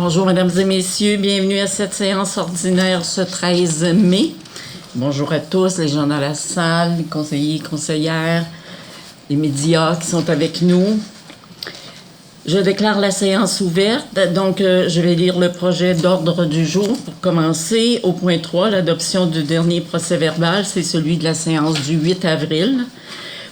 Bonjour, mesdames et messieurs. Bienvenue à cette séance ordinaire ce 13 mai. Bonjour à tous, les gens dans la salle, les conseillers, conseillères, les médias qui sont avec nous. Je déclare la séance ouverte. Donc, je vais lire le projet d'ordre du jour pour commencer. Au point 3, l'adoption du dernier procès-verbal, c'est celui de la séance du 8 avril.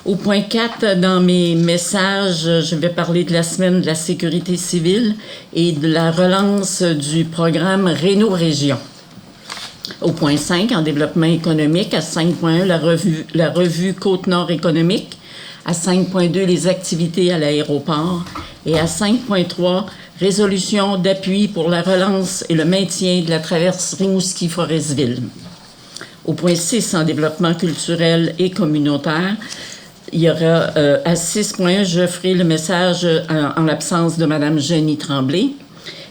Au point 4, dans mes messages, je vais parler de la semaine de la sécurité civile et de la relance du programme Réno-Région. Au point 5, en développement économique, à 5.1, la revue Côte-Nord économique. À 5.2, les activités à l'aéroport. Et à 5.3, résolution d'appui pour la relance et le maintien de la traverse Rimouski-Forestville. Au point 6, en développement culturel et communautaire, il y aura à 6.1, je ferai le message en l'absence de Mme Jenny Tremblay.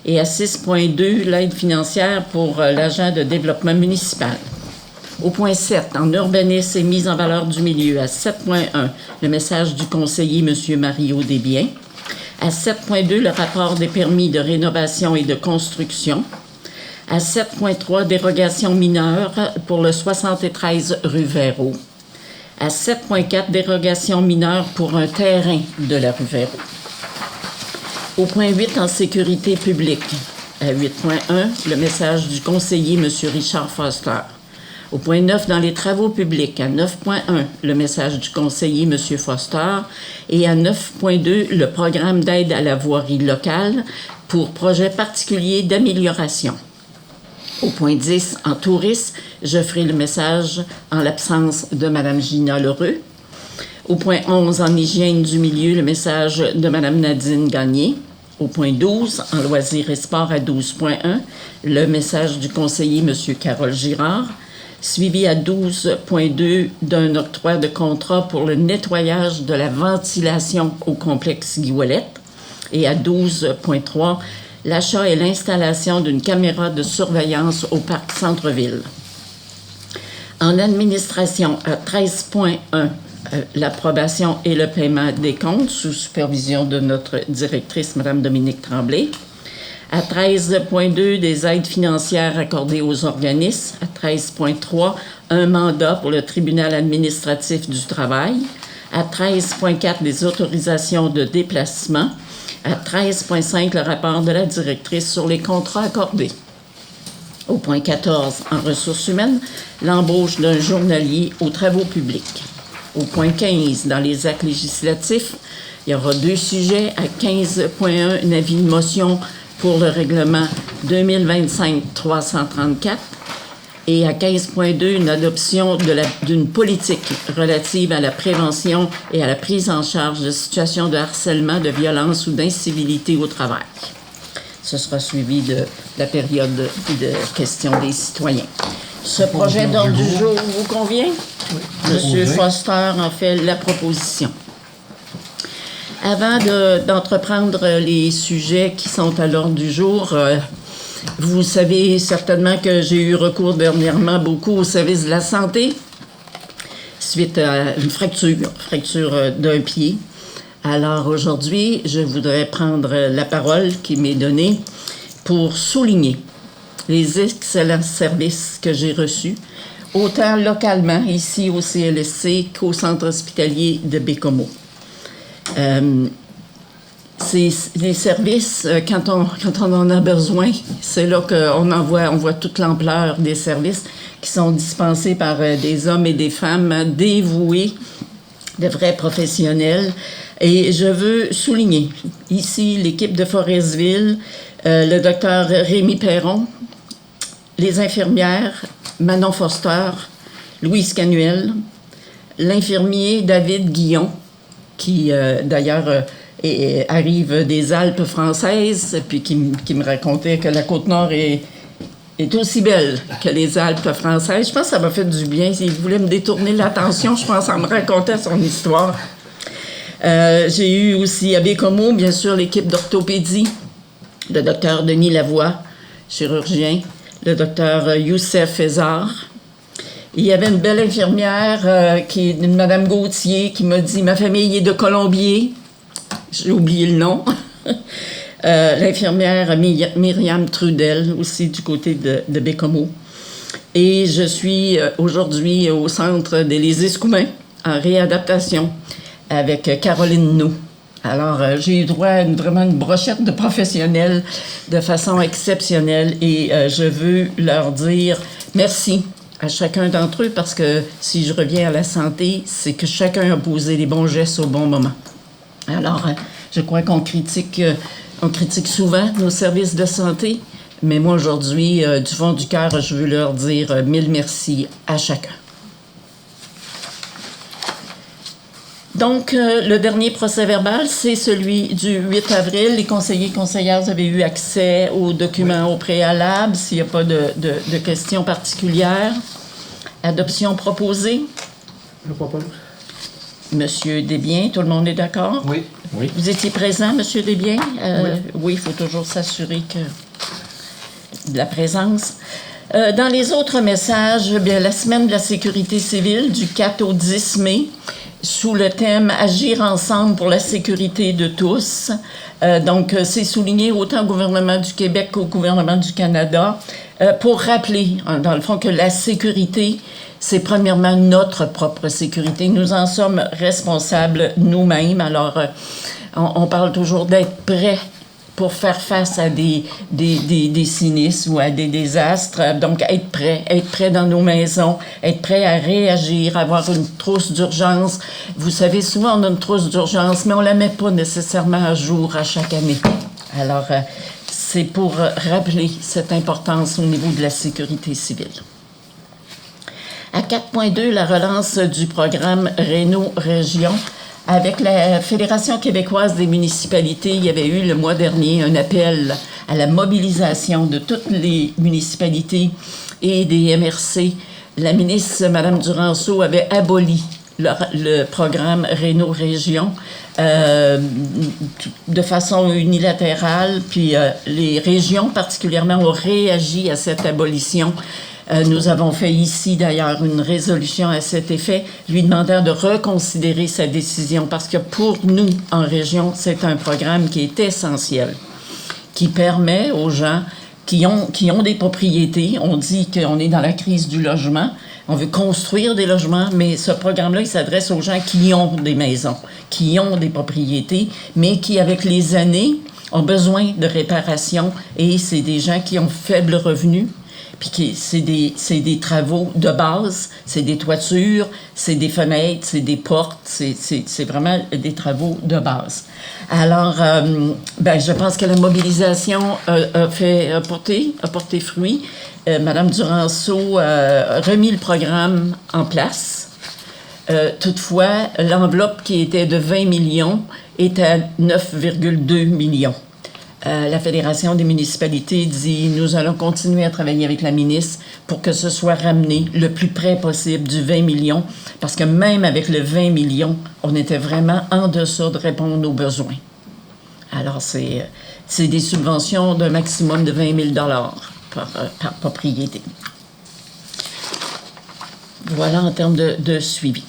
Et à 6.2, l'aide financière pour l'agent de développement municipal. Au point 7, en urbanisme et mise en valeur du milieu. À 7.1, le message du conseiller M. Mario Desbiens. À 7.2, le rapport des permis de rénovation et de construction. À 7.3, dérogation mineure pour le 73 rue Véro. À 7.4, dérogation mineure pour un terrain de la rue Véro. Au point 8, en sécurité publique. À 8.1, le message du conseiller M. Richard Foster. Au point 9, dans les travaux publics. À 9.1, le message du conseiller M. Foster. Et à 9.2, le programme d'aide à la voirie locale pour projet particulier d'amélioration. Au point 10, en tourisme, je ferai le message en l'absence de Mme Gina Lheureux. Au point 11, en hygiène du milieu, le message de Mme Nadine Gagné. Au point 12, en loisirs et sport à 12.1, le message du conseiller M. Carole Girard, suivi à 12.2 d'un octroi de contrat pour le nettoyage de la ventilation au complexe Guy-Ouellette. Et à 12.3, l'achat et l'installation d'une caméra de surveillance au parc Centre-Ville. En administration, à 13.1, l'approbation et le paiement des comptes sous supervision de notre directrice, Mme Dominique Tremblay. À 13.2, des aides financières accordées aux organismes. À 13.3, un mandat pour le tribunal administratif du travail. À 13.4, des autorisations de déplacement. À 13.5, le rapport de la directrice sur les contrats accordés. Au point 14, en ressources humaines, l'embauche d'un journalier aux travaux publics. Au point 15, dans les actes législatifs, il y aura 2 sujets. À 15.1, un avis de motion pour le règlement 2025-334. Et à 15.2, une adoption d'une politique relative à la prévention et à la prise en charge de situations de harcèlement, de violence ou d'incivilité au travail. Ce sera suivi de la période de questions des citoyens. Ce projet d'ordre du jour vous convient? Oui. Monsieur Foster en fait la proposition. Avant d'entreprendre les sujets qui sont à l'ordre du jour, vous savez certainement que j'ai eu recours dernièrement beaucoup au service de la santé suite à une fracture d'un pied. Alors aujourd'hui, je voudrais prendre la parole qui m'est donnée pour souligner les excellents services que j'ai reçus, autant localement ici au CLSC qu'au centre hospitalier de Bécomo. C'est les services, quand on en a besoin, c'est là qu'on voit toute l'ampleur des services qui sont dispensés par des hommes et des femmes dévoués, de vrais professionnels. Et je veux souligner ici l'équipe de Forestville, le docteur Rémi Perron, les infirmières Manon Foster, Louise Canuel, l'infirmier David Guillon, qui d'ailleurs arrive des Alpes françaises, puis qui me racontait que la Côte-Nord est aussi belle que les Alpes françaises. Je pense que ça m'a fait du bien. Il voulait me détourner l'attention, je pense, en me racontant son histoire. J'ai eu aussi à Bécomo, bien sûr, l'équipe d'orthopédie, le docteur Denis Lavoie, chirurgien, le docteur Youssef Ezar. Il y avait une belle infirmière, une Madame Gauthier, qui m'a dit « Ma famille est de Colombier ». J'ai oublié le nom. l'infirmière Myriam Trudel, aussi du côté de Bécomo. Et je suis aujourd'hui au Centre d'Élysée-Scoumin en réadaptation avec Caroline Nou. Alors, j'ai eu droit à vraiment une brochette de professionnels de façon exceptionnelle et je veux leur dire merci à chacun d'entre eux parce que si je reviens à la santé, c'est que chacun a posé les bons gestes au bon moment. Alors, je crois qu'on critique souvent nos services de santé, mais moi aujourd'hui, du fond du cœur, je veux leur dire mille merci à chacun. Donc, le dernier procès-verbal, c'est celui du 8 avril. Les conseillers et conseillères avaient eu accès aux documents au préalable, s'il n'y a pas de questions particulières. Adoption proposée. Je propose. Monsieur Desbiens, tout le monde est d'accord? Oui. Oui. Vous étiez présent, Monsieur Desbiens? Oui, il faut toujours s'assurer de la présence. Dans les autres messages, bien, la semaine de la sécurité civile, du 4 au 10 mai, sous le thème « Agir ensemble pour la sécurité de tous ». Donc, c'est souligné autant au gouvernement du Québec qu'au gouvernement du Canada pour rappeler, dans le fond, que la sécurité, c'est premièrement notre propre sécurité. Nous en sommes responsables nous-mêmes. Alors, on parle toujours d'être prêt pour faire face à des sinistres ou à des désastres. Donc, être prêt dans nos maisons, être prêt à réagir, avoir une trousse d'urgence. Vous savez, souvent, on a une trousse d'urgence, mais on ne la met pas nécessairement à jour à chaque année. Alors, c'est pour rappeler cette importance au niveau de la sécurité civile. À 4.2, la relance du programme Réno-Région. Avec la Fédération québécoise des municipalités, il y avait eu le mois dernier un appel à la mobilisation de toutes les municipalités et des MRC. La ministre, Mme Duranceau, avait aboli le programme Réno-Région de façon unilatérale, puis les régions particulièrement ont réagi à cette abolition. Nous avons fait ici, d'ailleurs, une résolution à cet effet, lui demandant de reconsidérer sa décision parce que pour nous, en région, c'est un programme qui est essentiel, qui permet aux gens qui ont des propriétés, on dit qu'on est dans la crise du logement, on veut construire des logements, mais ce programme-là, il s'adresse aux gens qui ont des maisons, qui ont des propriétés, mais qui, avec les années, ont besoin de réparation et c'est des gens qui ont faible revenu. Puis c'est des travaux de base, c'est des toitures, c'est des fenêtres, c'est des portes, c'est vraiment des travaux de base. Alors, je pense que la mobilisation a porté fruit. Mme Duranceau a remis le programme en place. Toutefois, l'enveloppe qui était de 20 millions est à 9,2 millions. La Fédération des municipalités dit « Nous allons continuer à travailler avec la ministre pour que ce soit ramené le plus près possible du 20 millions, parce que même avec le 20 millions, on était vraiment en deçà de répondre aux besoins. » Alors, c'est des subventions d'un maximum de 20 000 par propriété. Voilà en termes de suivi.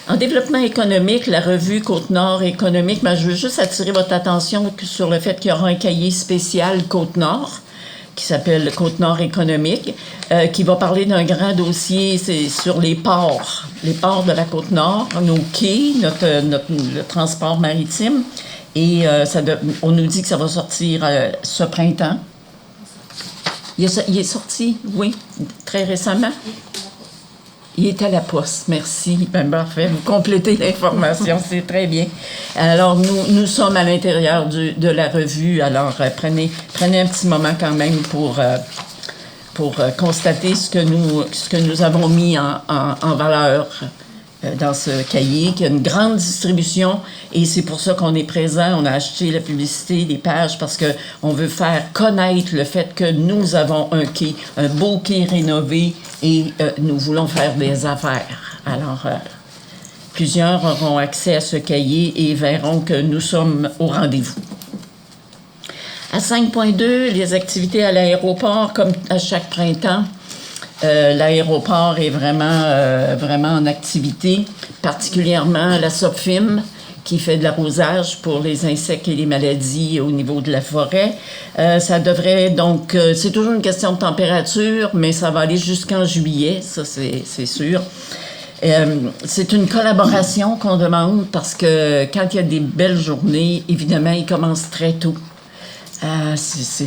En développement économique, la revue Côte-Nord économique, je veux juste attirer votre attention sur le fait qu'il y aura un cahier spécial Côte-Nord qui s'appelle Côte-Nord économique, qui va parler d'un grand dossier, c'est sur les ports de la Côte-Nord, nos quais, le transport maritime. Et on nous dit que ça va sortir ce printemps. Il est sorti, oui, très récemment. Il est à la poste, merci. Parfait, vous complétez l'information, c'est très bien. Alors, nous sommes à l'intérieur de la revue, alors prenez un petit moment quand même pour constater ce que nous avons mis en valeur dans ce cahier, qui a une grande distribution, et c'est pour ça qu'on est présent. On a acheté la publicité, des pages, parce qu'on veut faire connaître le fait que nous avons un quai, un beau quai rénové, et nous voulons faire des affaires. Alors, plusieurs auront accès à ce cahier et verront que nous sommes au rendez-vous. À 5.2, les activités à l'aéroport, comme à chaque printemps, l'aéroport est vraiment en activité, particulièrement la SOPFIM, qui fait de l'arrosage pour les insectes et les maladies au niveau de la forêt. Ça devrait donc... c'est toujours une question de température, mais ça va aller jusqu'en juillet, ça c'est sûr. C'est une collaboration qu'on demande parce que quand il y a des belles journées, évidemment, ils commencent très tôt. C'est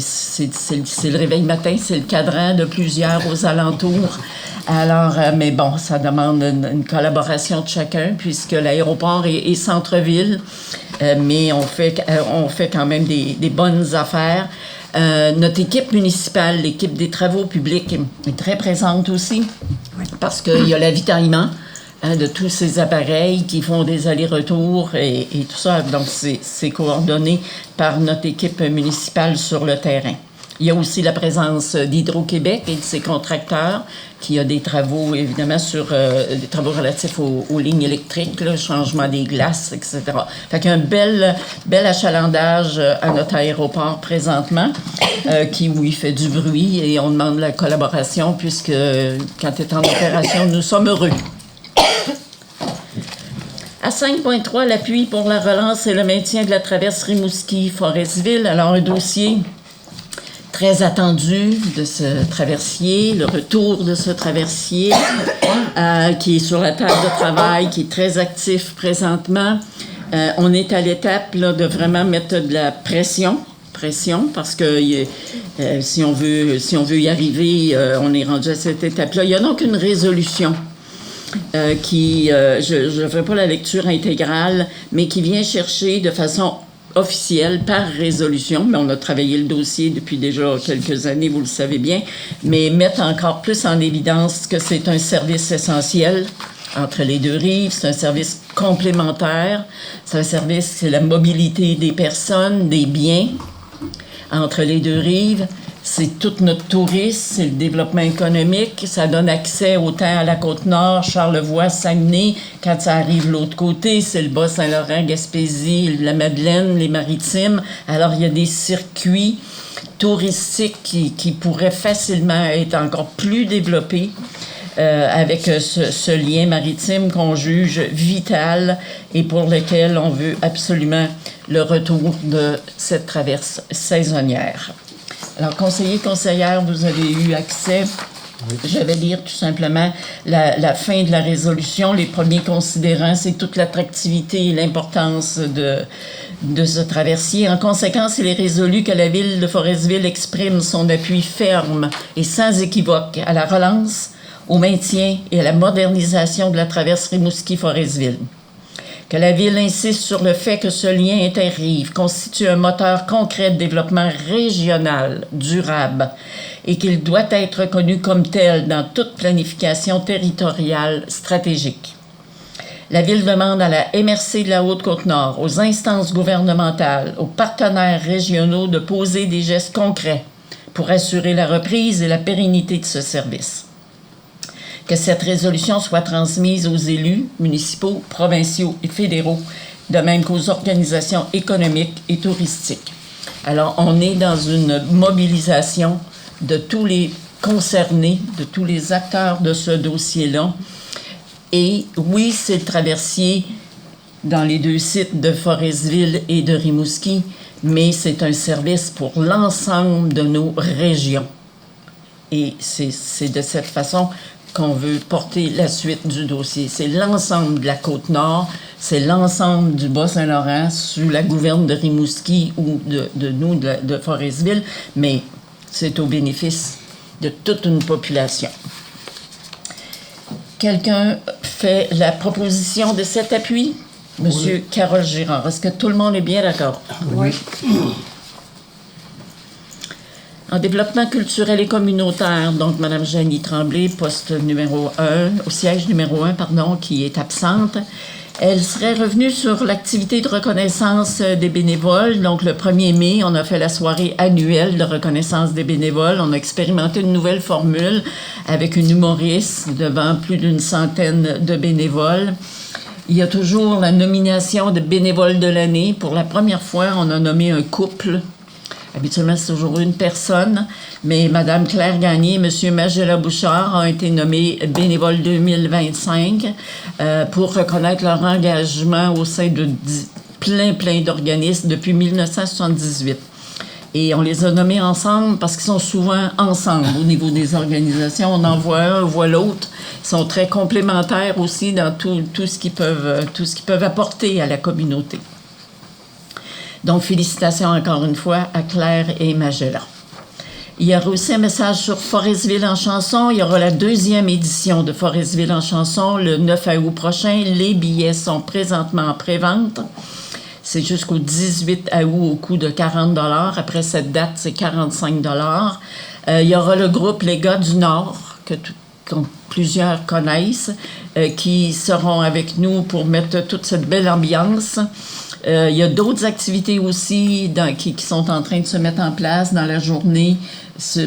le réveil matin, c'est le cadran de plusieurs aux alentours. Alors, mais bon, ça demande une collaboration de chacun puisque l'aéroport est centre-ville, mais on fait quand même des bonnes affaires. Notre équipe municipale, l'équipe des travaux publics, est très présente aussi parce qu'il y a l'avitaillement de tous ces appareils qui font des allers-retours et tout ça. Donc, c'est coordonné par notre équipe municipale sur le terrain. Il y a aussi la présence d'Hydro-Québec et de ses contracteurs qui a des travaux, évidemment, sur des travaux relatifs aux lignes électriques, le changement des glaces, etc. Fait qu'il y a un bel achalandage à notre aéroport présentement qui, oui, fait du bruit et on demande la collaboration puisque quand tu es en opération, nous sommes heureux. À 5.3, l'appui pour la relance et le maintien de la traverse Rimouski-Forestville. Alors, un dossier très attendu de ce traversier, le retour de ce traversier qui est sur la table de travail, qui est très actif présentement. On est à l'étape là, de vraiment mettre de la pression parce que si on veut y arriver, on est rendu à cette étape-là. Il y a donc une résolution je ne ferai pas la lecture intégrale, mais qui vient chercher de façon officielle, par résolution, mais on a travaillé le dossier depuis déjà quelques années, vous le savez bien, mais mettre encore plus en évidence que c'est un service essentiel entre les deux rives, c'est un service complémentaire, c'est un service, c'est la mobilité des personnes, des biens entre les deux rives. C'est tout notre tourisme, c'est le développement économique. Ça donne accès autant à la Côte-Nord, Charlevoix, Saguenay. Quand ça arrive de l'autre côté, c'est le Bas-Saint-Laurent, Gaspésie, la Madeleine, les Maritimes. Alors, il y a des circuits touristiques qui pourraient facilement être encore plus développés avec ce lien maritime qu'on juge vital et pour lequel on veut absolument le retour de cette traverse saisonnière. Alors, conseillère, vous avez eu accès. Oui. Je vais lire tout simplement la fin de la résolution. Les premiers considérants, c'est toute l'attractivité et l'importance de ce traversier. En conséquence, il est résolu que la ville de Forestville exprime son appui ferme et sans équivoque à la relance, au maintien et à la modernisation de la traverse Rimouski-Forestville. Que la Ville insiste sur le fait que ce lien interrive constitue un moteur concret de développement régional, durable, et qu'il doit être reconnu comme tel dans toute planification territoriale stratégique. La Ville demande à la MRC de la Haute-Côte-Nord, aux instances gouvernementales, aux partenaires régionaux de poser des gestes concrets pour assurer la reprise et la pérennité de ce service. Que cette résolution soit transmise aux élus municipaux, provinciaux et fédéraux, de même qu'aux organisations économiques et touristiques. Alors, on est dans une mobilisation de tous les concernés, de tous les acteurs de ce dossier-là. Et oui, c'est le traversier dans les deux sites de Forestville et de Rimouski, mais c'est un service pour l'ensemble de nos régions. Et c'est de cette façon qu'on veut porter la suite du dossier. C'est l'ensemble de la Côte-Nord, c'est l'ensemble du Bas-Saint-Laurent sous la gouverne de Rimouski ou de nous, de Forestville, mais c'est au bénéfice de toute une population. Quelqu'un fait la proposition de cet appui? Monsieur oui. Carole Girard, est-ce que tout le monde est bien d'accord? Oui. En développement culturel et communautaire, donc Mme Janie Tremblay, poste numéro 1, au siège numéro 1, qui est absente. Elle serait revenue sur l'activité de reconnaissance des bénévoles. Donc, le 1er mai, on a fait la soirée annuelle de reconnaissance des bénévoles. On a expérimenté une nouvelle formule avec une humoriste devant plus d'une centaine de bénévoles. Il y a toujours la nomination de bénévole de l'année. Pour la première fois, on a nommé un couple Habituellement, c'est toujours une personne, mais Mme Claire Gagné et M. Magella Bouchard ont été nommés bénévoles 2025 pour reconnaître leur engagement au sein de plein d'organismes depuis 1978. Et on les a nommés ensemble parce qu'ils sont souvent ensemble au niveau des organisations. On en voit un, on voit l'autre. Ils sont très complémentaires aussi dans tout ce qu'ils peuvent apporter à la communauté. Donc, félicitations encore une fois à Claire et Magella. Il y aura aussi un message sur Forestville en chanson. Il y aura la 2e édition de Forestville en chanson le 9 août prochain. Les billets sont présentement en pré-vente. C'est jusqu'au 18 août au coût de 40 $. Après cette date, c'est 45 $. Il y aura le groupe Les Gars du Nord, que plusieurs connaissent, qui seront avec nous pour mettre toute cette belle ambiance. Il y a d'autres activités aussi qui sont en train de se mettre en place dans la journée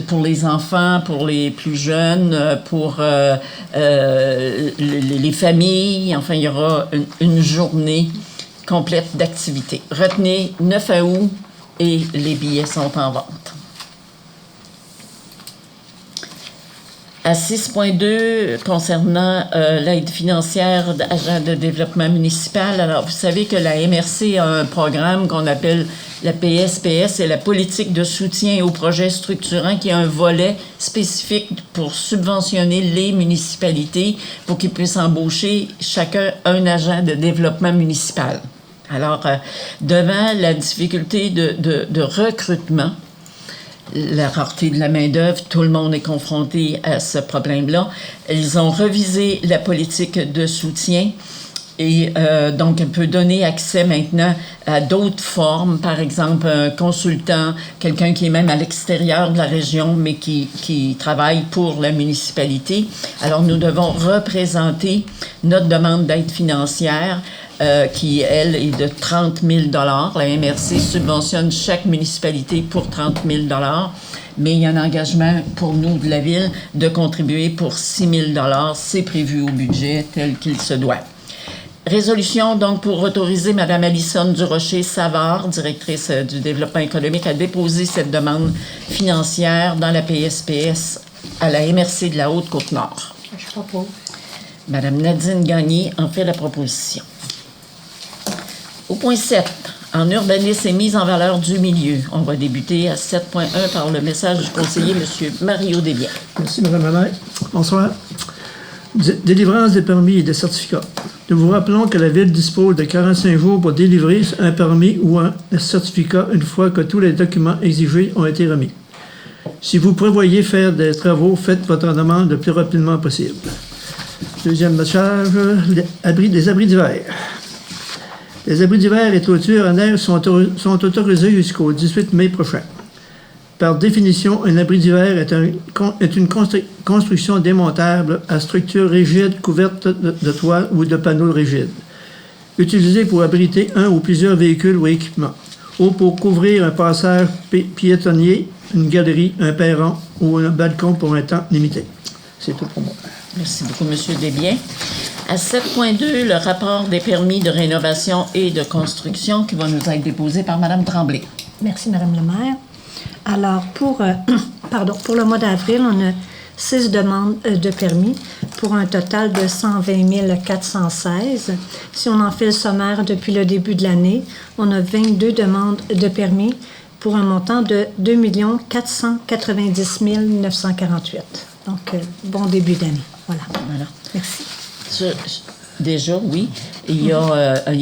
pour les enfants, pour les plus jeunes, pour les familles. Enfin, il y aura une journée complète d'activités. Retenez 9 août et les billets sont en vente. À 6.2, concernant l'aide financière d'agents de développement municipal, alors vous savez que la MRC a un programme qu'on appelle la PSPS, c'est la politique de soutien aux projets structurants, qui a un volet spécifique pour subventionner les municipalités pour qu'ils puissent embaucher chacun un agent de développement municipal. Alors, devant la difficulté de recrutement, la rareté de la main-d'œuvre, tout le monde est confronté à ce problème-là. Ils ont revisé la politique de soutien et donc, elle peut donner accès maintenant à d'autres formes, par exemple un consultant, quelqu'un qui est même à l'extérieur de la région, mais qui travaille pour la municipalité. Alors, nous devons représenter notre demande d'aide financière qui, elle, est de 30 000 $. La MRC subventionne chaque municipalité pour 30 000 $, mais il y a un engagement pour nous de la Ville de contribuer pour 6 000 $. C'est prévu au budget tel qu'il se doit. Résolution, donc, pour autoriser Mme Alison Durocher-Savard, directrice du développement économique, à déposer cette demande financière dans la PSPS à la MRC de la Haute-Côte-Nord. Je propose. Mme Nadine Gagné en fait la proposition. Au point 7, en urbanisme et mise en valeur du milieu, on va débuter à 7.1 par le message du conseiller M. Mario Desbiens. Merci, Mme la maire. Bonsoir. Délivrance des permis et des certificats. Nous vous rappelons que la Ville dispose de 45 jours pour délivrer un permis ou un certificat une fois que tous les documents exigés ont été remis. Si vous prévoyez faire des travaux, faites votre demande le plus rapidement possible. Deuxième message, des abris d'hiver. Les abris d'hiver et toitures en neige sont autorisés jusqu'au 18 mai prochain. Par définition, un abri d'hiver est une construction démontable à structure rigide couverte de toit ou de panneaux rigides, utilisée pour abriter un ou plusieurs véhicules ou équipements, ou pour couvrir un passage piétonnier, une galerie, un perron ou un balcon pour un temps limité. C'est tout pour moi. Merci beaucoup, M. Desbiens. À 7.2, le rapport des permis de rénovation et de construction qui va nous être déposé par Mme Tremblay. Merci, Mme la maire. Alors, pour le mois d'avril, on a 6 demandes de permis pour un total de 120 416. Si on en fait le sommaire depuis le début de l'année, on a 22 demandes de permis pour un montant de 2 490 948. Donc, bon début d'année. Voilà. Merci. Déjà, oui. Il y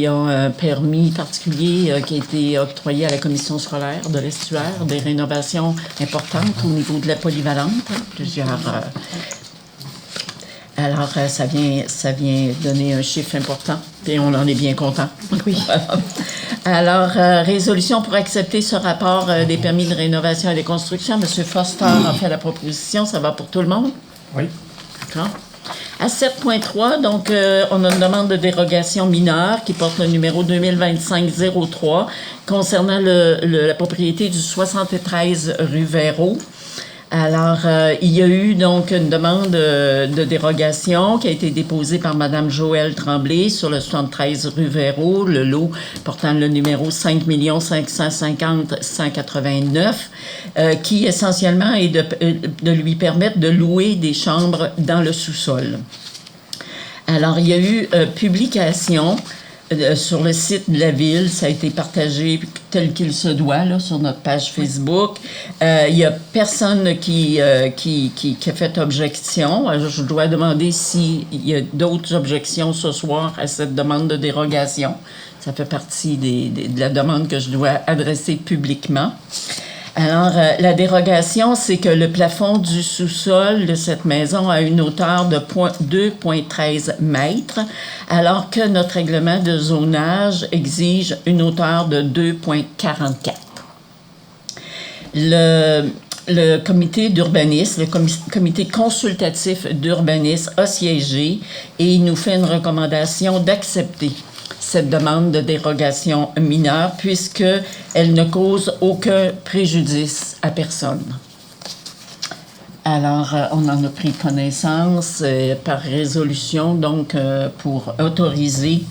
a un permis particulier qui a été octroyé à la commission scolaire de l'Estuaire, des rénovations importantes au niveau de la polyvalente. Plusieurs. Alors, ça vient donner un chiffre important, et on en est bien content. Oui. Alors, résolution pour accepter ce rapport des permis de rénovation et de construction. M. Foster a fait la proposition. Ça va pour tout le monde? Oui. D'accord. À 7.3, donc, on a une demande de dérogation mineure qui porte le numéro 2025-03 concernant la propriété du 73 rue Véro. Alors, il y a eu donc une demande de dérogation qui a été déposée par Mme Joëlle Tremblay sur le 73 rue Véro, le lot portant le numéro 5 550 189, qui essentiellement est de lui permettre de louer des chambres dans le sous-sol. Alors, il y a eu publication sur le site de la Ville. Ça a été partagé tel qu'il se doit là, sur notre page Facebook. Il n'y a personne qui a fait objection. Je dois demander s'il y a d'autres objections ce soir à cette demande de dérogation. Ça fait partie de la demande que je dois adresser publiquement. Alors, la dérogation, c'est que le plafond du sous-sol de cette maison a une hauteur de 2,13 mètres, alors que notre règlement de zonage exige une hauteur de 2,44. Le comité d'urbanisme, le comité consultatif d'urbanisme a siégé et il nous fait une recommandation d'accepter cette demande de dérogation mineure puisqu'elle ne cause aucun préjudice à personne. Alors, on en a pris connaissance par résolution, donc pour autoriser,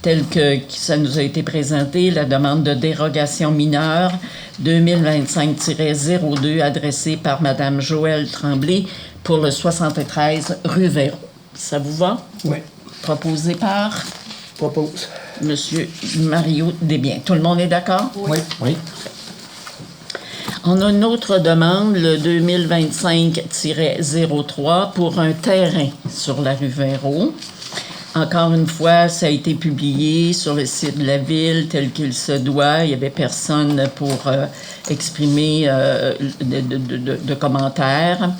tel que ça nous a été présenté, la demande de dérogation mineure 2025-02 adressée par Mme Joëlle Tremblay pour le 73 rue Véro. Ça vous va? Oui. Proposé par? Propose. Monsieur Mario Desbiens. Tout le monde est d'accord? Oui. Oui. On a une autre demande, le 2025-03, pour un terrain sur la rue Véro. Encore une fois, ça a été publié sur le site de la Ville tel qu'il se doit. Il n'y avait personne pour exprimer de commentaires.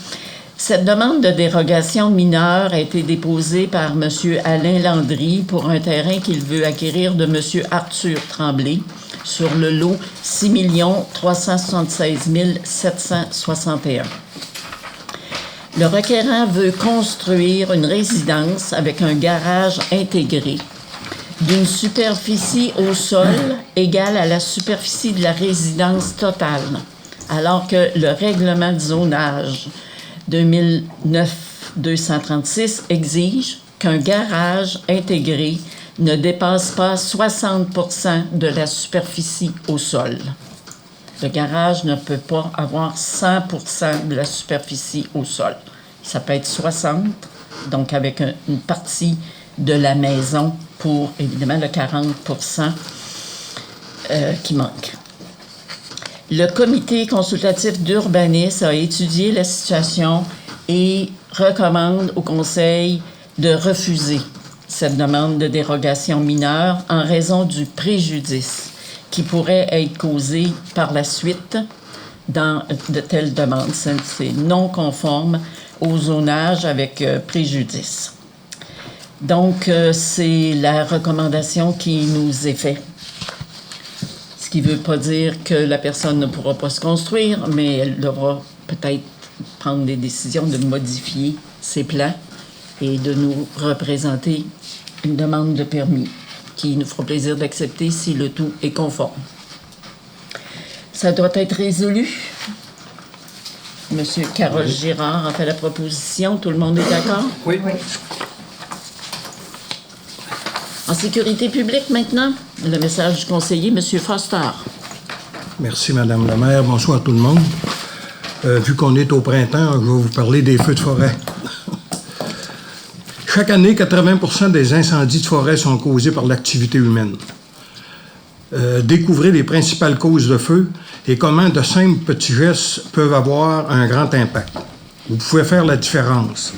Cette demande de dérogation mineure a été déposée par M. Alain Landry pour un terrain qu'il veut acquérir de M. Arthur Tremblay sur le lot 6 376 761. Le requérant veut construire une résidence avec un garage intégré d'une superficie au sol égale à la superficie de la résidence totale, alors que le règlement de zonage 2009-236 exige qu'un garage intégré ne dépasse pas 60% de la superficie au sol. Le garage ne peut pas avoir 100% de la superficie au sol. Ça peut être 60, donc avec une partie de la maison pour, évidemment, le 40% qui manque. Le comité consultatif d'urbanisme a étudié la situation et recommande au Conseil de refuser cette demande de dérogation mineure en raison du préjudice qui pourrait être causé par la suite dans de telles demandes. C'est non conforme au zonage avec préjudice. Donc, c'est la recommandation qui nous est faite. Ce qui ne veut pas dire que la personne ne pourra pas se construire, mais elle devra peut-être prendre des décisions de modifier ses plans et de nous représenter une demande de permis qui nous fera plaisir d'accepter si le tout est conforme. Ça doit être résolu. Monsieur Carole Girard a fait la proposition. Tout le monde est d'accord? Oui. En sécurité publique, maintenant, le message du conseiller, M. Foster. Merci, Madame la maire. Bonsoir tout le monde. Vu qu'on est au printemps, je vais vous parler des feux de forêt. Chaque année, 80% des incendies de forêt sont causés par l'activité humaine. Découvrez les principales causes de feu et comment de simples petits gestes peuvent avoir un grand impact. Vous pouvez faire la différence.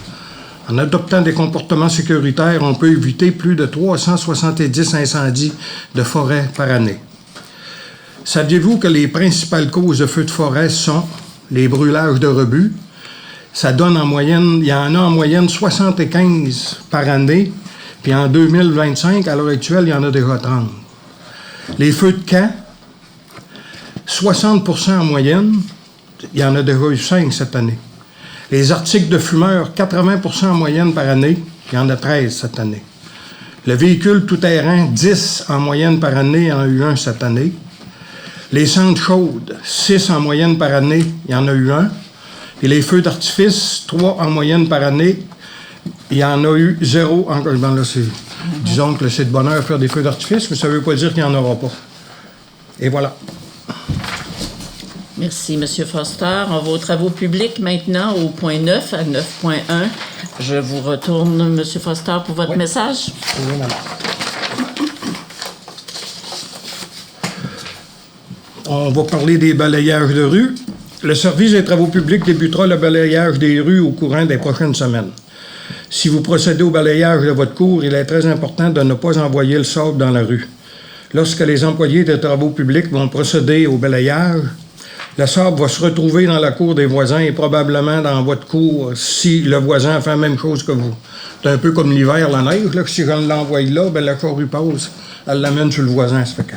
En adoptant des comportements sécuritaires, on peut éviter plus de 370 incendies de forêt par année. Saviez-vous que les principales causes de feux de forêt sont les brûlages de rebuts? Ça donne en moyenne, il y en a en moyenne 75 par année, puis en 2025, à l'heure actuelle, il y en a déjà 30. Les feux de camp, 60% en moyenne, il y en a déjà eu 5 cette année. Les articles de fumeurs, 80% en moyenne par année, il y en a 13 cette année. Le véhicule tout-terrain, 10 en moyenne par année, il y en a eu 1 cette année. Les cendres chaudes, 6 en moyenne par année, il y en a eu 1. Et les feux d'artifice, 3 en moyenne par année, il y en a eu 0 en... Bon, là, disons que c'est de bonheur faire des feux d'artifice, mais ça ne veut pas dire qu'il n'y en aura pas. Et voilà. Merci, M. Foster. On va aux travaux publics maintenant, au point 9, à 9.1. Je vous retourne, M. Foster, pour votre message. Oui, madame. On va parler des balayages de rue. Le service des travaux publics débutera le balayage des rues au courant des prochaines semaines. Si vous procédez au balayage de votre cour, il est très important de ne pas envoyer le sable dans la rue. Lorsque les employés des travaux publics vont procéder au balayage, le sable va se retrouver dans la cour des voisins et probablement dans votre cour si le voisin fait la même chose que vous. C'est un peu comme l'hiver, la neige, là, que si je l'envoie là, ben la charrue passe, elle l'amène sur le voisin. Ça fait que...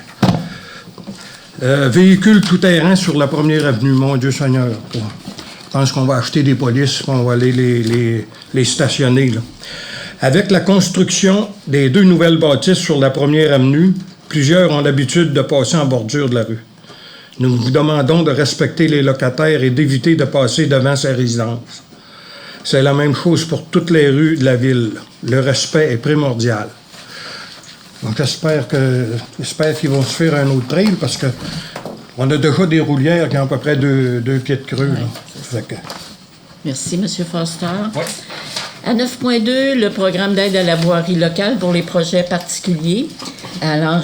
véhicule tout-terrain sur la première avenue, mon Dieu Seigneur. Je pense qu'on va acheter des polices et on va aller les stationner. Là. Avec la construction des 2 nouvelles bâtisses sur la première avenue, plusieurs ont l'habitude de passer en bordure de la rue. Nous vous demandons de respecter les locataires et d'éviter de passer devant ces résidences. C'est la même chose pour toutes les rues de la ville. Le respect est primordial. Donc j'espère qu'ils vont se faire un autre trail parce que on a déjà des roulières qui ont à peu près 2 pieds de creux. Ouais, Merci, M. Foster. Ouais. À 9.2, le programme d'aide à la voirie locale pour les projets particuliers. Alors,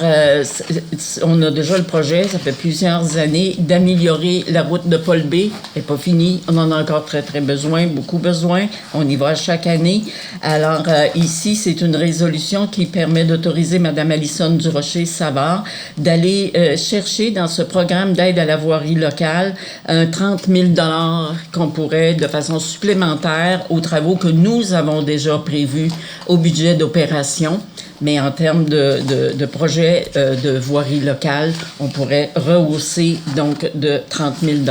on a déjà le projet, ça fait plusieurs années, d'améliorer la route de Paul B. Elle n'est pas finie, on en a encore très, très besoin, beaucoup besoin. On y va chaque année. Alors, ici, c'est une résolution qui permet d'autoriser Mme Alison Durocher-Savard d'aller chercher dans ce programme d'aide à la voirie locale un 30 000 $ qu'on pourrait, de façon supplémentaire, aux travaux que nous avons déjà prévus au budget d'opération. Mais en termes de projet de voirie locale, on pourrait rehausser donc de 30 000 $.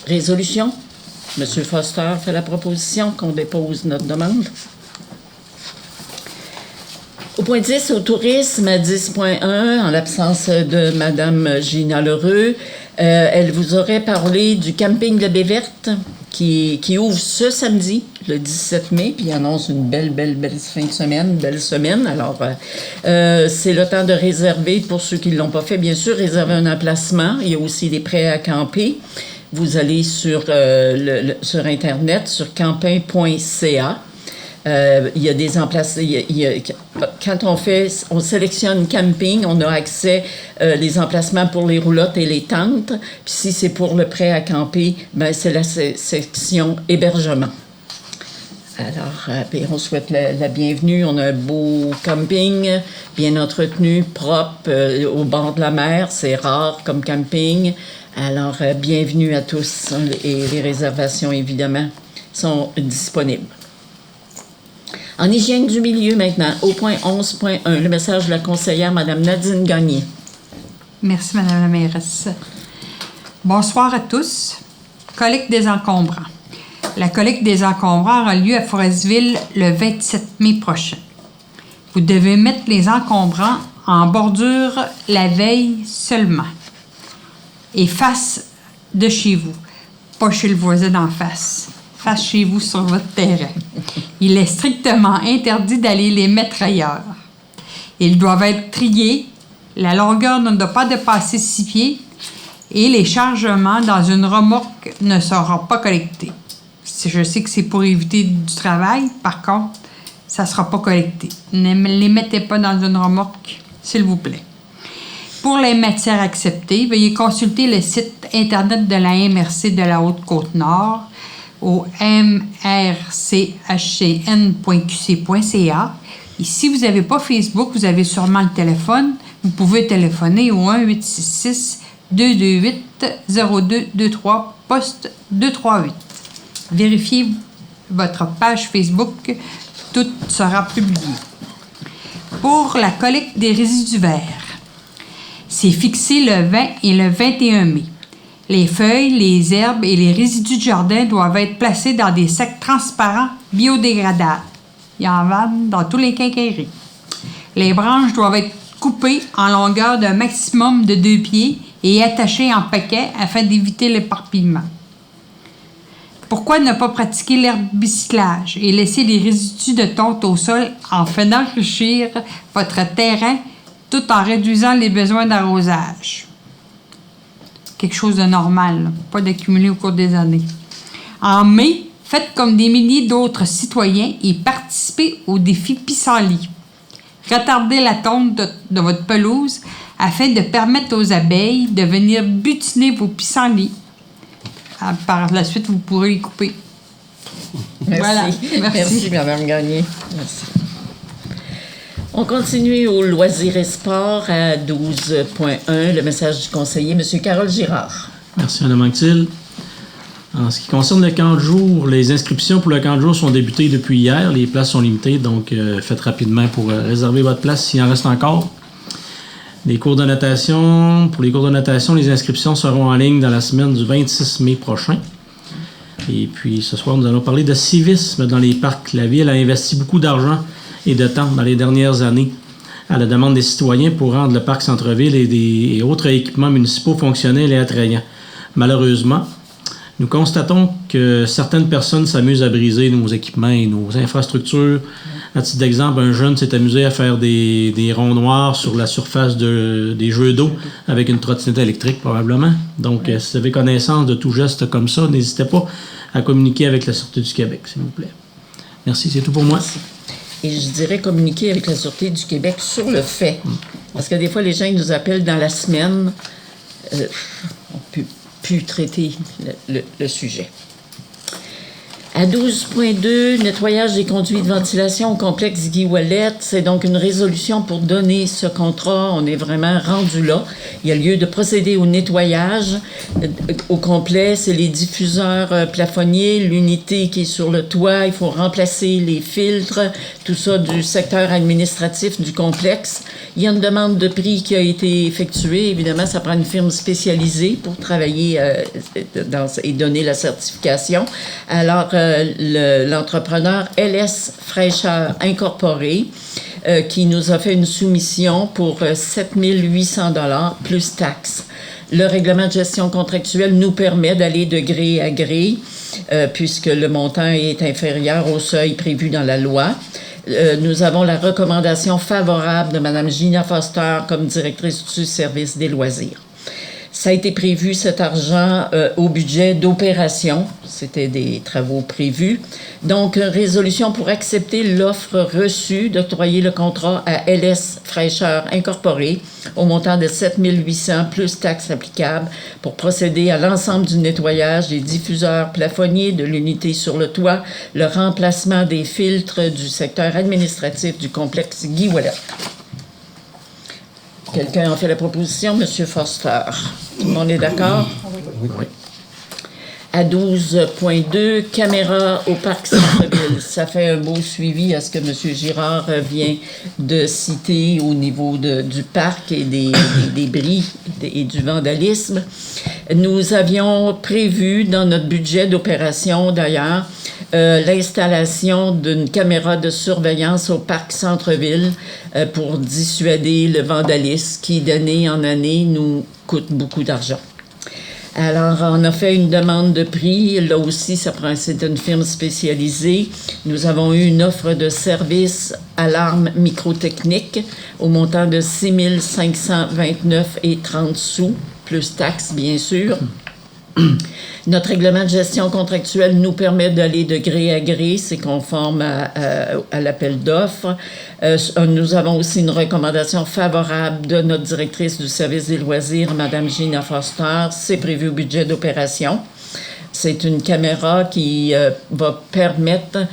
Résolution. M. Foster fait la proposition qu'on dépose notre demande. Au point 10, au tourisme, à 10.1, en l'absence de Mme Gina Lheureux, elle vous aurait parlé du camping de Baie-Verte qui ouvre ce samedi, le 17 mai, puis il annonce une belle fin de semaine, belle semaine. Alors, c'est le temps de réserver, pour ceux qui ne l'ont pas fait, bien sûr, réserver un emplacement. Il y a aussi des prêts à camper. Vous allez sur Internet, sur campin.ca. Il y a des emplacements. Quand on sélectionne camping, on a accès les emplacements pour les roulottes et les tentes. Puis si c'est pour le prêt à camper, ben c'est la section hébergement. Alors, on souhaite la bienvenue. On a un beau camping, bien entretenu, propre, au bord de la mer. C'est rare comme camping. Alors, bienvenue à tous. Et les réservations, évidemment, sont disponibles. En hygiène du milieu maintenant, au point 11.1, le message de la conseillère Mme Nadine Gagné. Merci, Mme la mairesse. Bonsoir à tous. Collecte des encombrants. La collecte des encombrants aura lieu à Forestville le 27 mai prochain. Vous devez mettre les encombrants en bordure la veille seulement et face de chez vous, pas chez le voisin d'en face. Face chez vous sur votre terrain. Il est strictement interdit d'aller les mettre ailleurs. Ils doivent être triés, la longueur ne doit pas dépasser 6 pieds et les chargements dans une remorque ne seront pas collectés. Je sais que c'est pour éviter du travail, par contre, ça ne sera pas collecté. Ne les mettez pas dans une remorque, s'il vous plaît. Pour les matières acceptées, veuillez consulter le site Internet de la MRC de la Haute-Côte-Nord au mrchcn.qc.ca. Et si vous n'avez pas Facebook, vous avez sûrement le téléphone. Vous pouvez téléphoner au 1-866-228-0223, poste 238. Vérifiez votre page Facebook, tout sera publié. Pour la collecte des résidus verts, c'est fixé le 20 et le 21 mai. Les feuilles, les herbes et les résidus de jardin doivent être placés dans des sacs transparents biodégradables. Il y en vendent dans tous les quincailleries. Les branches doivent être coupées en longueur d'un maximum de 2 pieds et attachés en paquets afin d'éviter l'éparpillement. Pourquoi ne pas pratiquer l'herbicyclage et laisser les résidus de tonte au sol afin d'enrichir votre terrain tout en réduisant les besoins d'arrosage? Quelque chose de normal, là, pas d'accumuler au cours des années. En mai, faites comme des milliers d'autres citoyens et participez au défi pissenlit. Retardez la tonte de votre pelouse afin de permettre aux abeilles de venir butiner vos pissenlits. Par la suite, vous pourrez les couper. Merci. Voilà. Merci, Mme Gagné. Merci. On continue au loisirs et sport à 12.1, le message du conseiller, M. Carole Girard. Merci, Mme Anctil. En ce qui concerne le camp de jour, les inscriptions pour le camp de jour sont débutées depuis hier. Les places sont limitées, donc faites rapidement pour réserver votre place s'il en reste encore. Les cours de natation. Pour les cours de natation, les inscriptions seront en ligne dans la semaine du 26 mai prochain. Et puis, ce soir, nous allons parler de civisme dans les parcs. La Ville a investi beaucoup d'argent et de temps dans les dernières années à la demande des citoyens pour rendre le parc centre-ville et autres équipements municipaux fonctionnels et attrayants. Malheureusement, nous constatons que certaines personnes s'amusent à briser nos équipements et nos infrastructures. À titre d'exemple, un jeune s'est amusé à faire des ronds noirs sur la surface des jeux d'eau avec une trottinette électrique, probablement. Donc, si vous avez connaissance de tout geste comme ça, n'hésitez pas à communiquer avec la Sûreté du Québec, s'il vous plaît. Merci, c'est tout pour moi. Et je dirais communiquer avec la Sûreté du Québec sur le fait. Parce que des fois, les gens ils nous appellent dans la semaine. On peut plus traiter le sujet. À 12.2, nettoyage des conduits de ventilation au complexe Guy Ouellet. C'est donc une résolution pour donner ce contrat. On est vraiment rendu là. Il y a lieu de procéder au nettoyage au complet. C'est les diffuseurs plafonniers, l'unité qui est sur le toit. Il faut remplacer les filtres, tout ça du secteur administratif du complexe. Il y a une demande de prix qui a été effectuée. Évidemment, ça prend une firme spécialisée pour travailler et donner la certification. Alors, l'entrepreneur LS Fraîcheur Incorporé qui nous a fait une soumission pour 7 800 $ plus taxes. Le règlement de gestion contractuelle nous permet d'aller de gré à gré puisque le montant est inférieur au seuil prévu dans la loi. Nous avons la recommandation favorable de Mme Gina Foster comme directrice du service des loisirs. Ça a été prévu, cet argent, au budget d'opération. C'était des travaux prévus. Donc, résolution pour accepter l'offre reçue d'octroyer le contrat à LS Fraîcheur Incorporé au montant de 7 800 plus taxes applicables pour procéder à l'ensemble du nettoyage des diffuseurs plafonniers de l'unité sur le toit, le remplacement des filtres du secteur administratif du complexe Guy Ouellet. Quelqu'un a fait la proposition, M. Foster. Tout le monde est d'accord? Oui. À 12.2, caméra au parc centre-ville. Ça fait un beau suivi à ce que M. Girard vient de citer au niveau du parc et des bris et du vandalisme. Nous avions prévu dans notre budget d'opération, d'ailleurs, l'installation d'une caméra de surveillance au parc centre-ville pour dissuader le vandalisme qui, d'année en année, nous coûte beaucoup d'argent. Alors, on a fait une demande de prix. Là aussi, c'est une firme spécialisée. Nous avons eu une offre de service alarme microtechnique au montant de 6 529,30 $, plus taxes, bien sûr. Notre règlement de gestion contractuelle nous permet d'aller de gré à gré, c'est conforme à l'appel d'offres. Nous avons aussi une recommandation favorable de notre directrice du service des loisirs, Mme Gina Foster. C'est prévu au budget d'opération. C'est une caméra qui va permettre,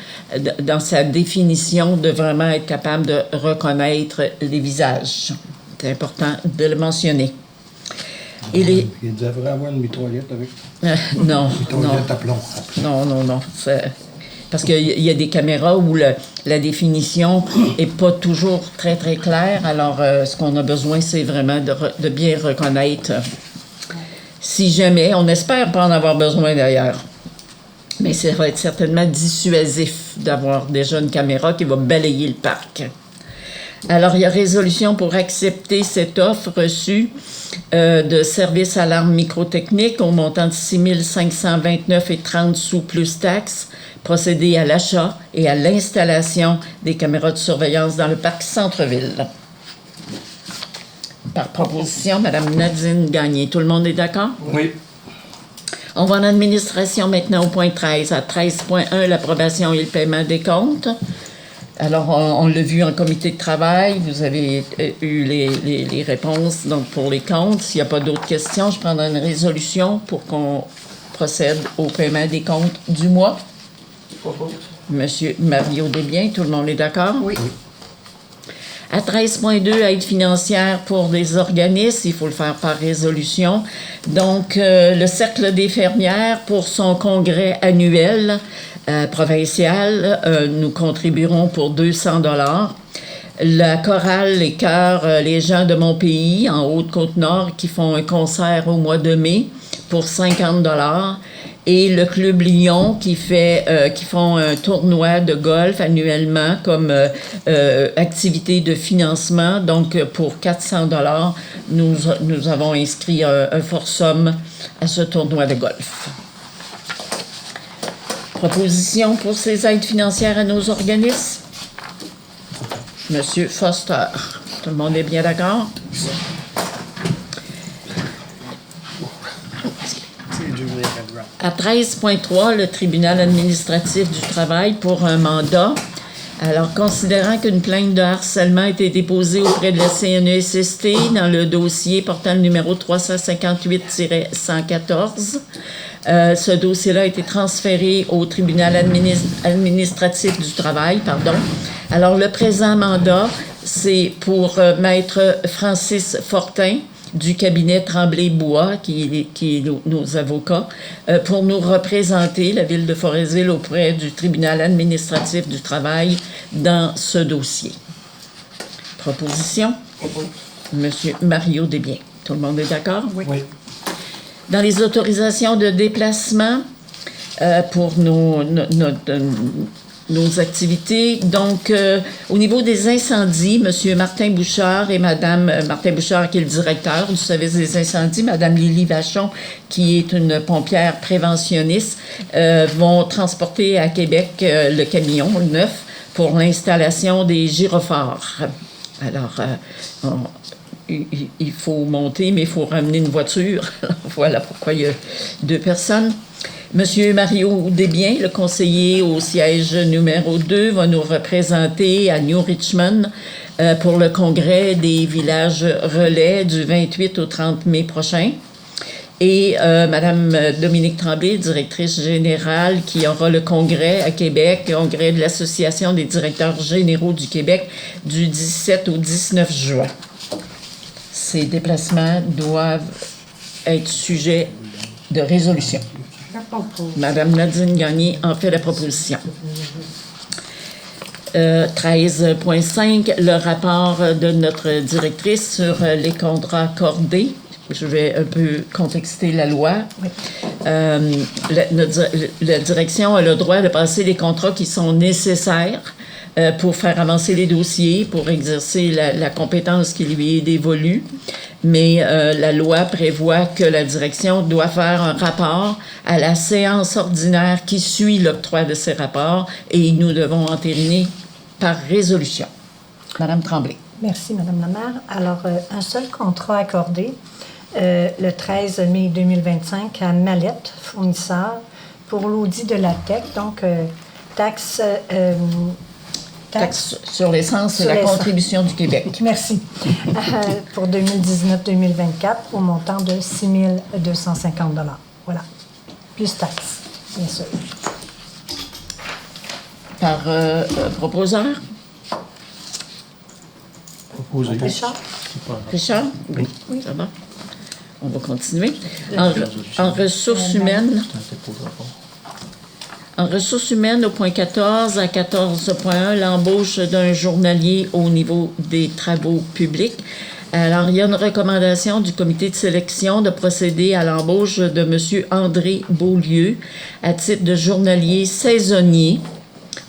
dans sa définition, de vraiment être capable de reconnaître les visages. C'est important de le mentionner. Il devrait avoir une mitraillette avec. Non. Mitraillette à plomb. Non. Parce qu'il y a des caméras où la définition n'est pas toujours très, très claire. Alors, ce qu'on a besoin, c'est vraiment de bien reconnaître. Si jamais, on espère pas en avoir besoin d'ailleurs. Mais ça va être certainement dissuasif d'avoir déjà une caméra qui va balayer le parc. Alors, il y a résolution pour accepter cette offre reçue de service alarme microtechnique au montant de 6 529,30 sous plus taxes, procéder à l'achat et à l'installation des caméras de surveillance dans le parc Centre-Ville. Par proposition, Mme Nadine Gagné. Tout le monde est d'accord? Oui. On va en administration maintenant au point 13. À 13.1, l'approbation et le paiement des comptes. Alors, on l'a vu en comité de travail. Vous avez eu les réponses donc pour les comptes. S'il n'y a pas d'autres questions, je prendrai une résolution pour qu'on procède au paiement des comptes du mois. Monsieur Mario Desbiens, tout le monde est d'accord? Oui. À 13.2, aide financière pour des organismes, il faut le faire par résolution. Donc, le Cercle des fermières, pour son congrès annuel provincial, nous contribuerons pour 200 $. La chorale Les Chœurs, les gens de mon pays, en Haute-Côte-Nord, qui font un concert au mois de mai pour 50 $. Et le Club Lyon qui font un tournoi de golf annuellement comme activité de financement. Donc, pour 400 $, nous avons inscrit un forçum à ce tournoi de golf. Proposition pour ces aides financières à nos organismes? Monsieur Foster. Tout le monde est bien d'accord? À 13.3, le tribunal administratif du travail pour un mandat. Alors, considérant qu'une plainte de harcèlement a été déposée auprès de la CNESST dans le dossier portant le numéro 358-114, ce dossier-là a été transféré au tribunal administratif du travail, Alors, le présent mandat, c'est pour Maître Francis Fortin, du cabinet Tremblay-Bois, qui est nos avocats, pour nous représenter, la Ville de Forestville, auprès du tribunal administratif du travail dans ce dossier. Proposition? Monsieur Mario Desbiens. Tout le monde est d'accord? Oui. Dans les autorisations de déplacement pour nos activités. Donc, au niveau des incendies, M. Martin Bouchard et Mme Martin Bouchard, qui est le directeur du service des incendies, Mme Lily Vachon, qui est une pompière préventionniste, vont transporter à Québec le camion neuf pour l'installation des gyrophares. Alors, il faut monter, mais il faut ramener une voiture. Voilà pourquoi il y a 2 personnes. Monsieur Mario Desbiens, le conseiller au siège numéro 2, va nous représenter à New Richmond pour le congrès des villages relais du 28 au 30 mai prochain. Et Madame Dominique Tremblay, directrice générale, qui aura le congrès à Québec, congrès de l'Association des directeurs généraux du Québec, du 17 au 19 juin. Ces déplacements doivent être sujets de résolution. Madame Nadine Gagné en fait la proposition. 13.5, le rapport de notre directrice sur les contrats accordés. Je vais un peu contexter la loi. La direction a le droit de passer les contrats qui sont nécessaires pour faire avancer les dossiers, pour exercer la compétence qui lui est dévolue. Mais la loi prévoit que la direction doit faire un rapport à la séance ordinaire qui suit l'octroi de ces rapports et nous devons entériner par résolution. Madame Tremblay. Merci, Madame la maire. Alors, un seul contrat accordé le 13 mai 2025 à Mallette, fournisseur, pour l'audit de la TEC, donc taxe sur l'essence et la contribution du Québec. Merci. Pour 2019-2024, au montant de 6 250 $. Voilà. Plus taxes, bien sûr. Par proposeur? Proposé. Richard? Richard? Oui. Ça va? On va continuer. En ressources humaines... En ressources humaines, au point 14 à 14.1, l'embauche d'un journalier au niveau des travaux publics. Alors, il y a une recommandation du comité de sélection de procéder à l'embauche de M. André Beaulieu à titre de journalier saisonnier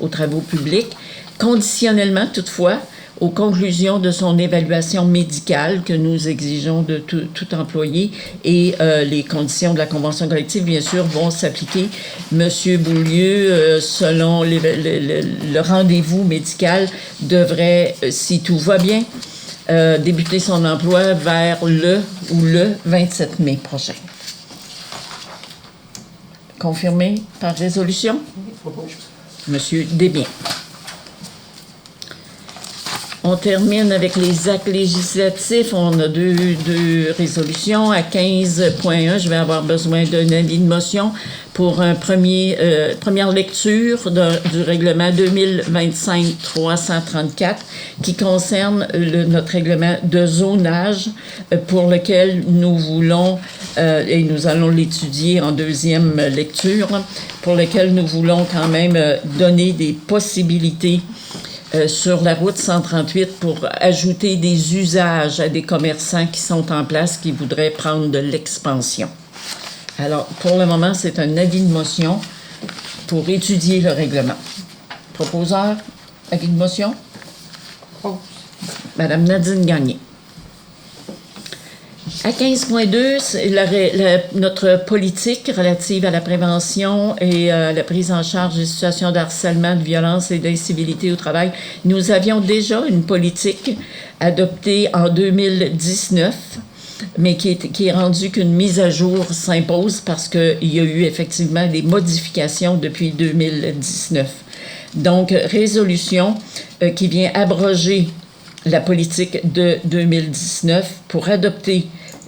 aux travaux publics, conditionnellement toutefois aux conclusions de son évaluation médicale que nous exigeons de tout employé et les conditions de la convention collective, bien sûr, vont s'appliquer. Monsieur Beaulieu, selon le rendez-vous médical, devrait, si tout va bien, débuter son emploi vers le 27 mai prochain. Confirmé par résolution? Monsieur Desbiens. On termine avec les actes législatifs. On a deux résolutions. À 15.1, je vais avoir besoin d'un avis de motion pour première lecture du règlement 2025-334 qui concerne notre règlement de zonage pour lequel nous voulons, et nous allons l'étudier en deuxième lecture, pour lequel nous voulons quand même donner des possibilités sur la route 138 pour ajouter des usages à des commerçants qui sont en place, qui voudraient prendre de l'expansion. Alors, pour le moment, c'est un avis de motion pour étudier le règlement. Proposeur, avis de motion? Madame Nadine Gagné. À 15.2, c'est notre politique relative à la prévention et la prise en charge des situations de harcèlement, de violence et d'incivilité au travail. Nous avions déjà une politique adoptée en 2019, mais qui est rendue qu'une mise à jour s'impose parce qu'il y a eu effectivement des modifications depuis 2019. Donc, résolution qui vient abroger la politique de 2019 pour adopter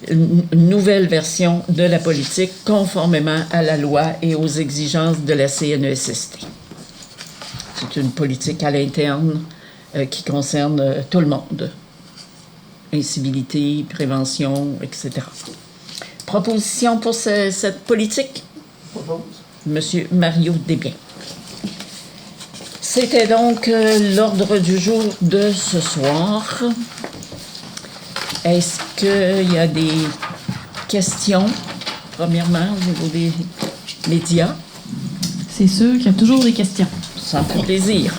une nouvelle version de la politique conformément à la loi et aux exigences de la CNESST. C'est une politique à l'interne qui concerne tout le monde. Incivilité, prévention, etc. Proposition pour cette politique? Monsieur Mario Desbiens. C'était donc l'ordre du jour de ce soir. Est-ce qu'il y a des questions, premièrement, au niveau des médias? C'est sûr qu'il y a toujours des questions. Ça me fait plaisir.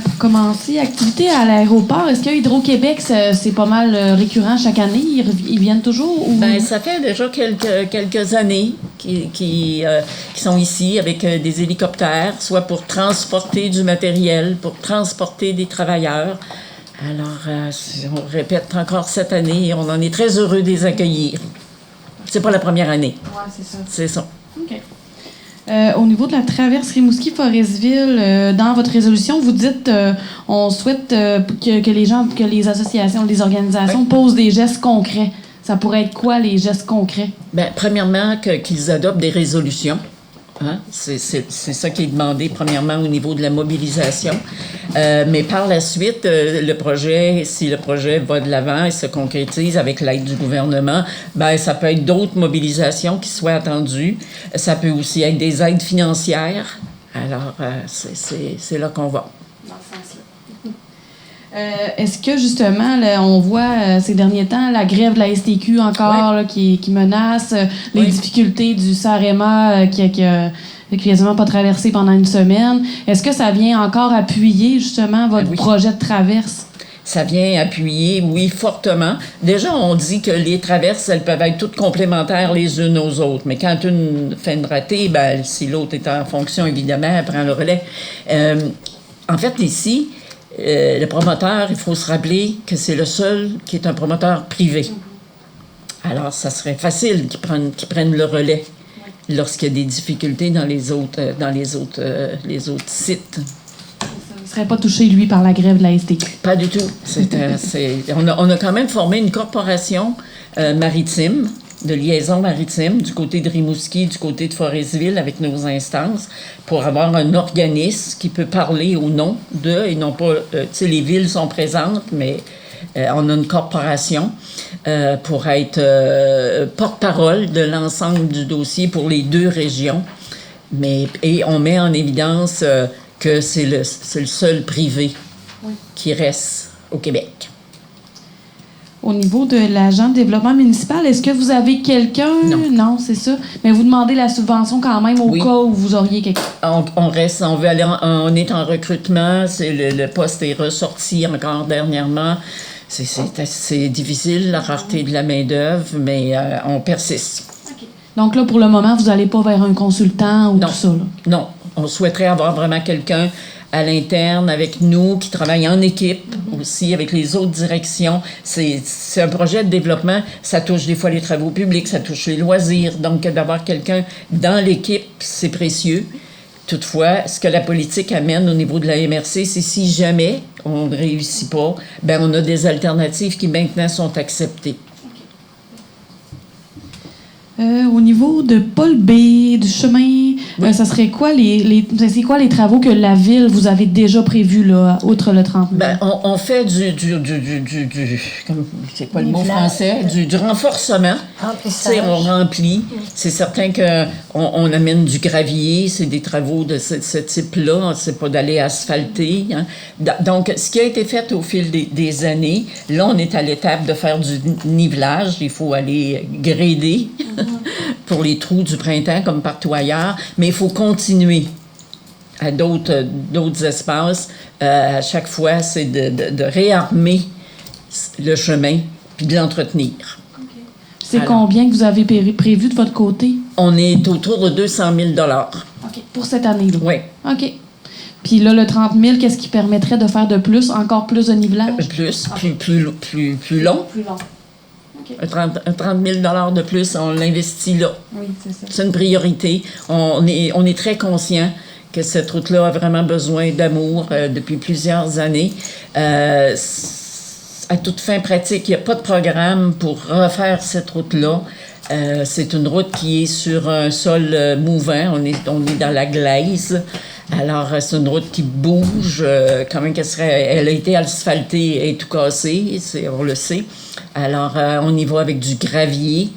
Pour commencer, activité à l'aéroport, est-ce que Hydro-Québec, c'est pas mal récurrent chaque année? Ils viennent toujours? Ou... Bien, ça fait déjà quelques années qui sont ici avec des hélicoptères, soit pour transporter du matériel, pour transporter des travailleurs. Alors, on répète encore cette année et on en est très heureux de les accueillir. C'est pas la première année. Oui, c'est ça. C'est ça. OK. Au niveau de la traverse Rimouski-Forestville, dans votre résolution, vous dites on souhaite que les gens, que les associations, les organisations posent des gestes concrets. Ça pourrait être quoi, les gestes concrets? Bien, premièrement, qu'ils adoptent des résolutions. Hein? C'est ça qui est demandé, premièrement, au niveau de la mobilisation. Mais par la suite, si le projet va de l'avant et se concrétise avec l'aide du gouvernement, ben ça peut être d'autres mobilisations qui soient attendues. Ça peut aussi être des aides financières. Alors, c'est là qu'on va. Dans ce sens-là. Est-ce que, justement, là, on voit ces derniers temps la grève de la STQ encore là, qui menace, les difficultés du SAREMA qui a quasiment pas traversé pendant une semaine. Est-ce que ça vient encore appuyer, justement, votre projet de traverse? Ça vient appuyer, oui, fortement. Déjà, on dit que les traverses, elles peuvent être toutes complémentaires les unes aux autres. Mais quand une fait une ratée, ben, si l'autre est en fonction, évidemment, elle prend le relais. En fait, ici, le promoteur, il faut se rappeler que c'est le seul qui est un promoteur privé. Alors, ça serait facile qu'ils prennent le relais lorsqu'il y a des difficultés dans les autres sites. Il ne serait pas touché, lui, par la grève de la STQ. Pas du tout. On a quand même formé une corporation maritime, de liaison maritime, du côté de Rimouski, du côté de Forestville, avec nos instances, pour avoir un organisme qui peut parler au nom d'eux, et non pas... tu sais, les villes sont présentes, mais on a une corporation pour être porte-parole de l'ensemble du dossier pour les deux régions. Et on met en évidence que c'est le seul privé qui reste au Québec. Au niveau de l'agent de développement municipal, est-ce que vous avez quelqu'un? Non, c'est ça. Mais vous demandez la subvention quand même au cas où vous auriez quelqu'un. On est en recrutement. Le poste est ressorti encore dernièrement. C'est difficile, la rareté de la main-d'œuvre, mais on persiste. Okay. Donc là, pour le moment, vous n'allez pas vers un consultant ou tout ça? Là. Non. On souhaiterait avoir vraiment quelqu'un à l'interne avec nous, qui travaille en équipe aussi avec les autres directions. C'est un projet de développement, ça touche des fois les travaux publics, ça touche les loisirs. Donc, d'avoir quelqu'un dans l'équipe, c'est précieux. Toutefois, ce que la politique amène au niveau de la MRC, c'est si jamais on ne réussit pas, ben on a des alternatives qui maintenant sont acceptées. Au niveau de Paul B, du chemin, ça serait quoi c'est quoi les travaux que la ville vous avez déjà prévus, là, outre le 30 000? Ben, on fait c'est quoi le mot français? Du renforcement. Remplissage. On remplit. C'est certain qu'on amène du gravier. C'est des travaux de ce type-là. C'est pas d'aller asphalter. Hein. Donc, ce qui a été fait au fil des années, là, on est à l'étape de faire du nivelage. Il faut aller grader pour les trous du printemps comme partout ailleurs. Mais il faut continuer à d'autres espaces. À chaque fois, c'est de réarmer le chemin puis de l'entretenir. C'est combien que vous avez prévu de votre côté? On est autour de 200 000 OK. Pour cette année-là? Oui. OK. Puis là, le 30 000, qu'est-ce qui permettrait de faire de plus, encore plus de nivelage? Plus long. Plus long. Okay. Un 30 000 de plus, on l'investit là. Oui, c'est ça. C'est une priorité. On est très conscient que cette route-là a vraiment besoin d'amour depuis plusieurs années. À toute fin pratique, il n'y a pas de programme pour refaire cette route-là. C'est une route qui est sur un sol mouvant. On est dans la glaise. Alors, c'est une route qui bouge. Elle a été asphaltée et tout cassée, on le sait. Alors, on y va avec du gravier.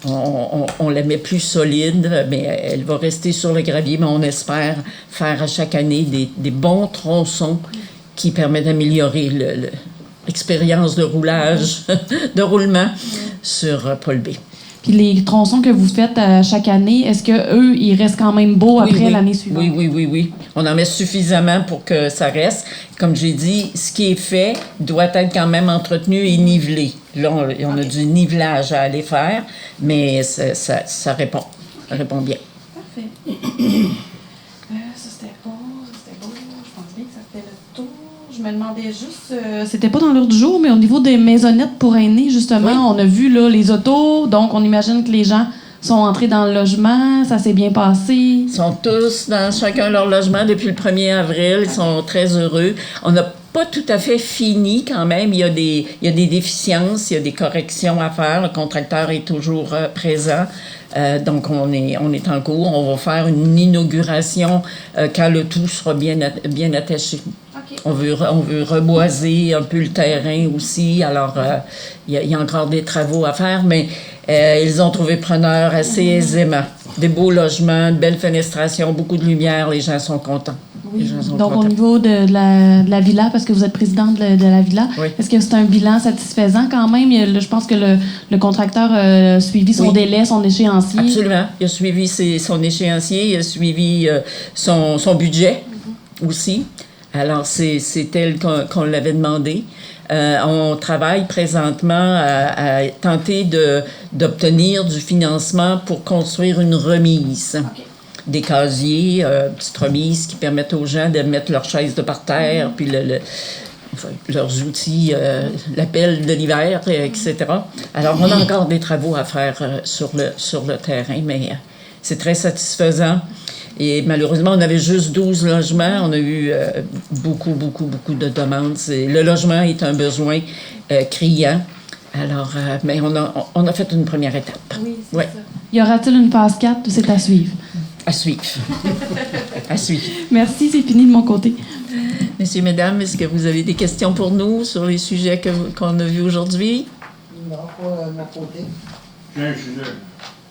On la met plus solide, mais elle va rester sur le gravier, mais on espère faire à chaque année des bons tronçons qui permettent d'améliorer l'expérience de roulage, de roulement sur Paul B. Puis les tronçons que vous faites chaque année, est-ce qu'eux, ils restent quand même beaux après l'année suivante? Oui. On en met suffisamment pour que ça reste. Comme j'ai dit, ce qui est fait doit être quand même entretenu et nivelé. Là, on a du nivelage à aller faire, mais ça répond. Ça répond bien. Parfait. Ça, c'était beau. Je pense bien que ça fait le tour. Je me demandais juste, c'était pas dans l'heure du jour, mais au niveau des maisonnettes pour aînés, justement, on a vu là, les autos, donc on imagine que les gens sont entrés dans le logement, ça s'est bien passé. Ils sont tous dans chacun leur logement depuis le 1er avril, ils sont très heureux. On n'a pas tout à fait fini quand même, il y a des déficiences, il y a des corrections à faire, le contracteur est toujours présent. Donc, on est en cours. On va faire une inauguration quand le tout sera bien attaché. Okay. On veut reboiser un peu le terrain aussi. Alors, il y a encore des travaux à faire, mais ils ont trouvé preneur assez aisément. Des beaux logements, de belles fenestrations, beaucoup de lumière. Les gens sont contents. Oui. Donc, au niveau de la villa, parce que vous êtes présidente de la villa, est-ce que c'est un bilan satisfaisant quand même? Je pense que le contracteur a suivi son délai, son échéancier. Absolument. Il a suivi son échéancier, il a suivi son budget aussi. Alors, c'est tel qu'on l'avait demandé. On travaille présentement à tenter d'obtenir du financement pour construire une remise. Okay. Des casiers, petites remises qui permettent aux gens de mettre leurs chaises de parterre, puis leurs outils, la pelle de l'hiver, etc. Alors, on a encore des travaux à faire sur le terrain, mais c'est très satisfaisant. Et malheureusement, on avait juste 12 logements. On a eu beaucoup de demandes. Le logement est un besoin criant. Alors, mais on a fait une première étape. Oui, c'est ça. Y aura-t-il une phase 4? C'est à suivre. À suivre. À suivre. Merci, c'est fini de mon côté. Messieurs, mesdames, est-ce que vous avez des questions pour nous sur les sujets qu'on a vus aujourd'hui? Non, pas de mon côté. J'ai un sujet.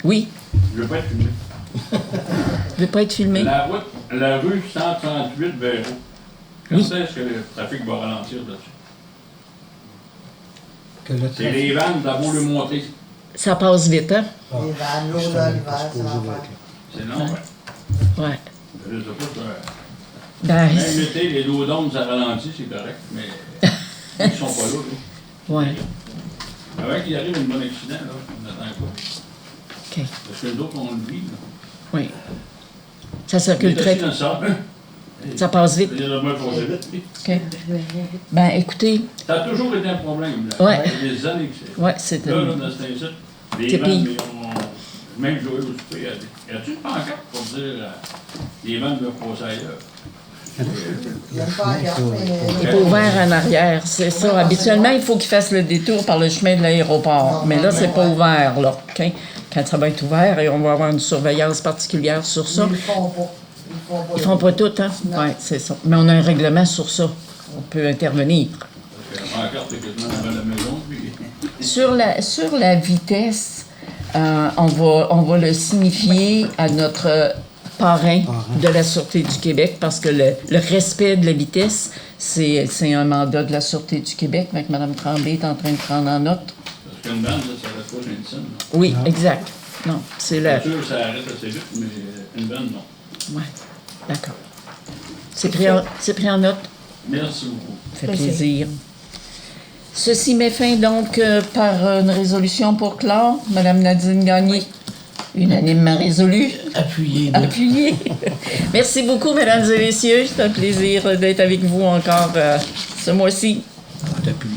Oui. Je veux pas être filmé. Vous ne veux pas être filmé? La rue 138 Véro. Quand est-ce que le trafic va ralentir là-dessus? Que le C'est les vannes, t'as beau le montrer. Ça passe vite, hein? Les vannes, l'eau, là, l'hiver, ça va faire. C'est long, ouais. Ouais. Je sais pas, Ben, même l'été, les dos d'ombre, ça ralentit, c'est correct, mais ils sont pas là. ouais. Avant qu'il arrive un bon accident, là, on attend quoi? OK. Parce que les autres, on le vit, là. Oui. Ça circule très vite. Ça passe vite. Il y a le mal passé vite, oui. OK. Ben, écoutez, Ça a toujours été un problème, là. Ouais. Il y a des années que c'est. ouais, c'est... Là, dans cet incite, les C'est vannes, pire. même Joël au souper, elle dit, y a-tu une pancarte pour dire les vannes doivent passer ailleurs? Il y a une pancarte, mais... Il est pas ouvert en arrière, c'est ça. Habituellement, il faut qu'il fasse le détour par le chemin de l'aéroport. Mais là, c'est pas ouvert, là. OK? Quand ça va être ouvert, et on va avoir une surveillance particulière sur ça. Ils le font pas. Ils le font pas. Ils font pas tout, hein? Oui, c'est ça. Mais on a un règlement sur ça. On peut intervenir. Parce que la pancarte est quasiment devant la maison, puis... Sur la vitesse, on va le signifier à notre parrain de la Sûreté du Québec parce que le respect de la vitesse, c'est un mandat de la Sûreté du Québec. Donc, Mme Tremblay est en train de prendre en note. Parce qu'une vanne, là, ça reste pas une scène, non? Oui, exact. Non, c'est la... Bien sûr, ça arrête assez vite, mais une vanne, non. Oui, d'accord. C'est pris en note. Merci beaucoup. Ça fait plaisir. Ceci met fin donc par une résolution pour clore. Mme Nadine Gagné, unanimement résolue. Appuyé. Appuyé. Merci beaucoup, mesdames et messieurs. C'est un plaisir d'être avec vous encore ce mois-ci. Appuyé.